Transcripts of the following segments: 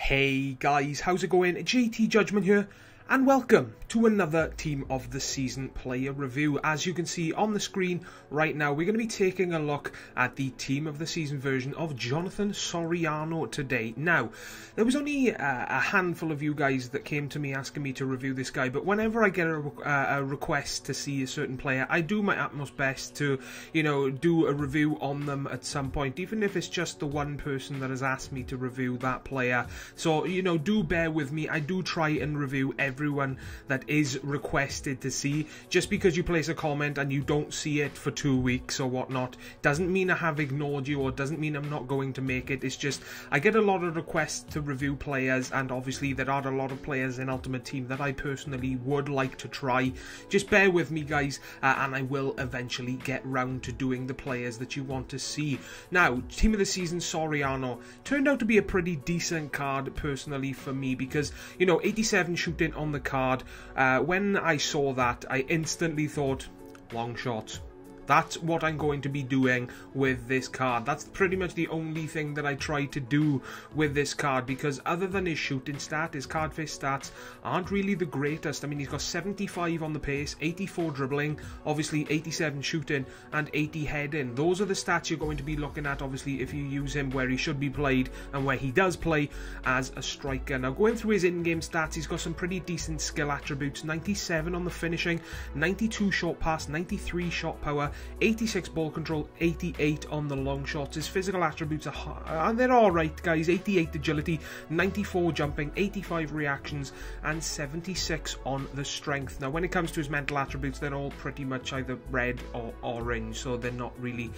Hey guys, how's it going? JTJudgment here, and welcome to another Team of the Season player review. As you can see on the screen right now, we're going to be taking a look at the Team of the Season version of Jonathan Soriano today. Now, there was only a handful of you guys that came to me asking me to review this guy, but whenever I get a request to see a certain player, I do my utmost best to, do a review on them at some point, even if it's just the one person that has asked me to review that player. So, do bear with me. I do try and review everyone that is requested to see. Just because you place a comment and you don't see it for 2 weeks or whatnot doesn't mean I have ignored you, or doesn't mean I'm not going to make it. It's just I get a lot of requests to review players, and obviously there are a lot of players in Ultimate Team that I personally would like to try. Just bear with me guys, and I will eventually get round to doing the players that you want to see. Now, Team of the Season Soriano turned out to be a pretty decent card personally for me, because 87 shooting on the card. When I saw that, I instantly thought, long shots. That's what I'm going to be doing with this card. That's pretty much the only thing that I try to do with this card, because other than his shooting stat, his card face stats aren't really the greatest. I mean, he's got 75 on the pace, 84 dribbling, obviously 87 shooting, and 80 heading. Those are the stats you're going to be looking at, obviously, if you use him where he should be played and where he does play as a striker. Now, going through his in-game stats, he's got some pretty decent skill attributes. 97 on the finishing, 92 short pass, 93 shot power, 86 ball control, 88 on the long shots. His physical attributes are and they're alright guys. 88 agility, 94 jumping, 85 reactions, and 76 on the strength. Now when it comes to his mental attributes, they're all pretty much either red or orange, so they're not really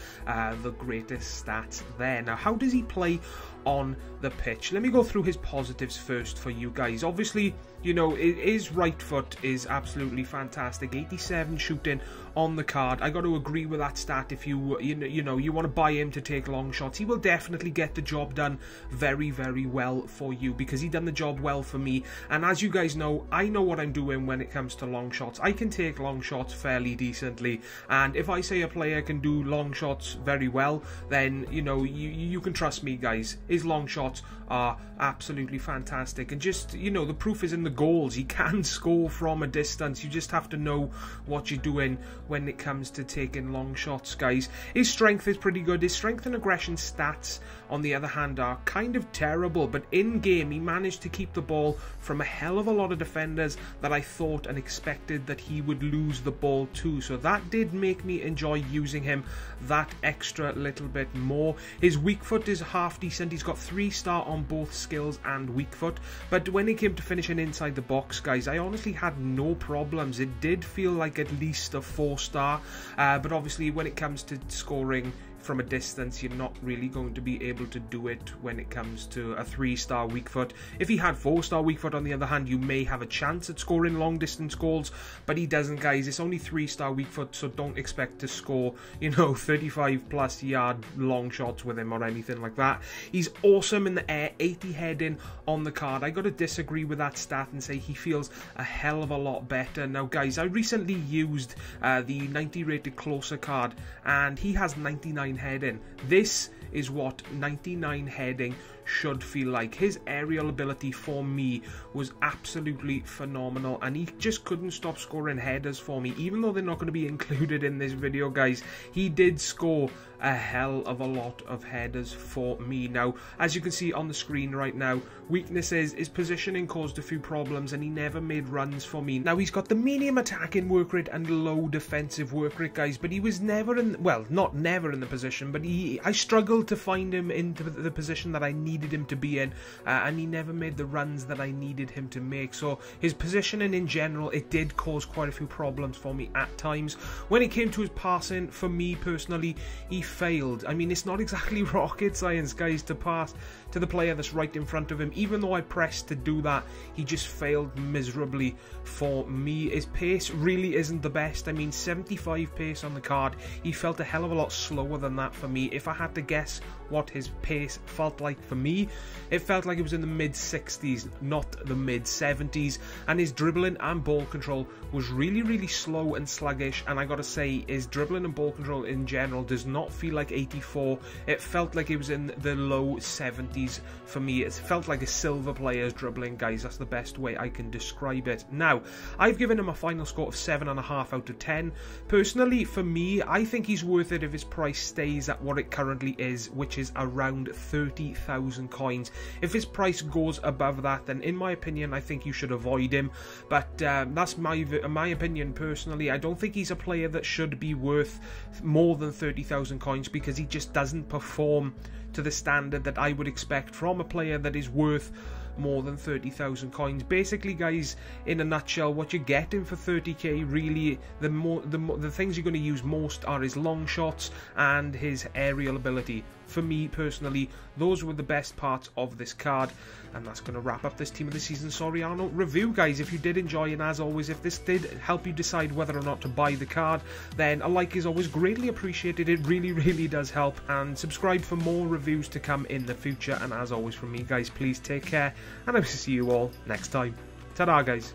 the greatest stats there. Now, how does he play on the pitch? Let me go through his positives first for you guys. Obviously, his right foot is absolutely fantastic. 87 shooting on the card. I got to agree with that stat. If you want to buy him to take long shots, he will definitely get the job done very, very well for you, because he done the job well for me. And as you guys know, I know what I'm doing when it comes to long shots. I can take long shots fairly decently, and if I say a player can do long shots very well, then you can trust me guys. His long shots are absolutely fantastic, and just the proof is in the goals. He can score from a distance. You just have to know what you're doing when it comes to taking long shots, guys. His strength is pretty good. His strength and aggression stats, on the other hand, are kind of terrible, but in game he managed to keep the ball from a hell of a lot of defenders that I thought and expected that he would lose the ball to, so that did make me enjoy using him that extra little bit more. His weak foot is half decent. He's got 3-star on both skills and weak foot, but when it came to finishing inside the box, guys, I honestly had no problems. It did feel like at least a 4-star, but obviously when it comes to scoring from a distance, you're not really going to be able to do it when it comes to a 3-star weak foot. If he had 4-star weak foot, on the other hand, you may have a chance at scoring long distance goals, but he doesn't, guys. It's only 3-star weak foot, so don't expect to score 35 plus yard long shots with him or anything like that. He's awesome in the air, 80 heading on the card. I gotta disagree with that stat and say he feels a hell of a lot better. Now guys, I recently used the 90 rated closer card, and he has 99 heading. This is what 99 heading should feel like. His aerial ability for me was absolutely phenomenal, and he just couldn't stop scoring headers for me. Even though they're not going to be included in this video, guys, he did score a hell of a lot of headers for me. Now, as you can see on the screen right now, weaknesses, his positioning caused a few problems, and he never made runs for me. Now, he's got the medium attacking work rate and low defensive work rate, guys, but he was never in, well, not never in the position, but I struggled to find him into the position that I needed him to be in, and he never made the runs that I needed him to make. So his positioning in general, it did cause quite a few problems for me at times. When it came to his passing, for me personally, he failed. I mean, it's not exactly rocket science, guys, to pass to the player that's right in front of him. Even though I pressed to do that, he just failed miserably for me. His pace really isn't the best. I mean, 75 pace on the card. He felt a hell of a lot slower than that for me. If I had to guess what his pace felt like for me. It felt like it was in the mid-60s, not the mid-70s, and his dribbling and ball control was really, really slow and sluggish, and I gotta say, his dribbling and ball control in general does not feel like 84. It felt like it was in the low 70s for me. It felt like a silver player's dribbling, guys. That's the best way I can describe it. Now, I've given him a final score of 7.5 out of 10. Personally, for me, I think he's worth it if his price stays at what it currently is, which is around 30,000 coins. If his price goes above that, then in my opinion, I think you should avoid him. But that's my opinion personally. I don't think he's a player that should be worth more than 30,000 coins, because he just doesn't perform to the standard that I would expect from a player that is worth more than 30,000 coins. Basically, guys, in a nutshell, what you're getting for 30k, really, the things you're going to use most are his long shots and his aerial ability. For me personally, those were the best parts of this card, and that's going to wrap up this Team of the Season Soriano review, guys. If you did enjoy, and as always, if this did help you decide whether or not to buy the card, then a like is always greatly appreciated. It really, really does help, and subscribe for more reviews to come in the future. And as always from me, guys, please take care, and I will see you all next time. Ta-da, guys.